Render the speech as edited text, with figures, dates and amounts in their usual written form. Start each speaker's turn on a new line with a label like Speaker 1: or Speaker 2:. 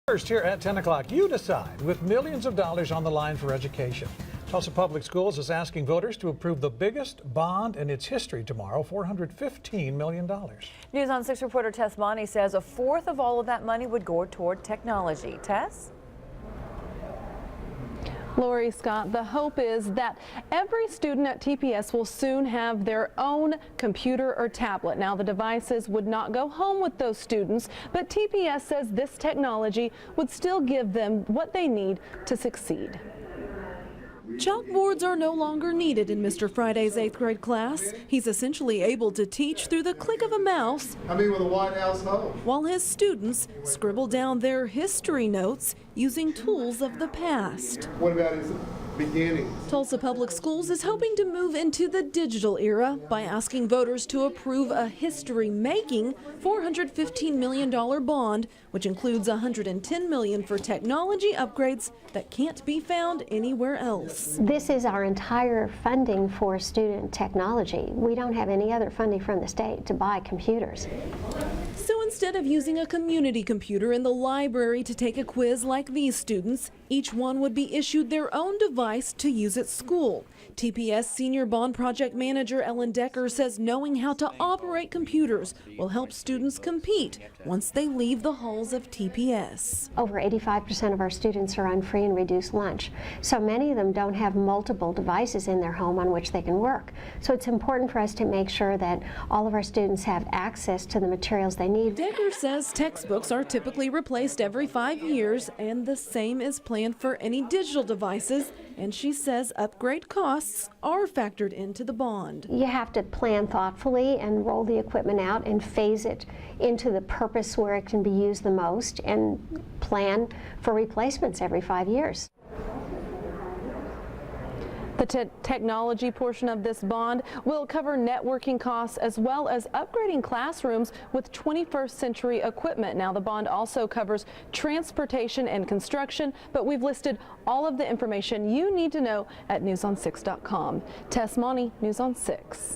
Speaker 1: First, here at 10 o'clock, you decide with millions of dollars on the line for education. Tulsa Public Schools is asking voters to approve the biggest bond in its history tomorrow, $415 million.
Speaker 2: News on 6 reporter Tess Monty says a fourth of all of that money would go toward technology. Tess?
Speaker 3: Lori, Scott, the hope is that every student at TPS will soon have their own computer or tablet. Now, the devices would not go home with those students, but TPS says this technology would still give them what they need to succeed.
Speaker 4: Chalkboards are no longer needed in Mr. Friday's 8th grade class. He's essentially able to teach through the click of a mouse.
Speaker 5: With a White House home.
Speaker 4: While his students scribble down their history notes using tools of the past.
Speaker 5: What about his beginnings?
Speaker 4: Tulsa Public Schools is hoping to move into the digital era by asking voters to approve a history-making $415 million bond, which includes $110 million for technology upgrades that can't be found anywhere else.
Speaker 6: This is our entire funding for student technology. We don't have any other funding from the state to buy computers.
Speaker 4: So instead of using a community computer in the library to take a quiz like these students, each one would be issued their own device to use at school. TPS Senior Bond Project Manager Ellen Decker says knowing how to operate computers will help students compete once they leave the halls of TPS.
Speaker 6: Over 85% of our students are on free and reduced lunch, so many of them don't have multiple devices in their home on which they can work. So it's important for us to make sure that all of our students have access to the materials they need.
Speaker 4: Decker says textbooks are typically replaced every 5 years, and the same is planned for any digital devices, and she says upgrade costs are factored into the bond.
Speaker 6: You have to plan thoughtfully and roll the equipment out and phase it into the purpose where it can be used the most and plan for replacements every 5 years.
Speaker 3: The technology portion of this bond will cover networking costs as well as upgrading classrooms with 21st century equipment. Now, the bond also covers transportation and construction, but we've listed all of the information you need to know at newson6.com. Tess Monty, News on 6.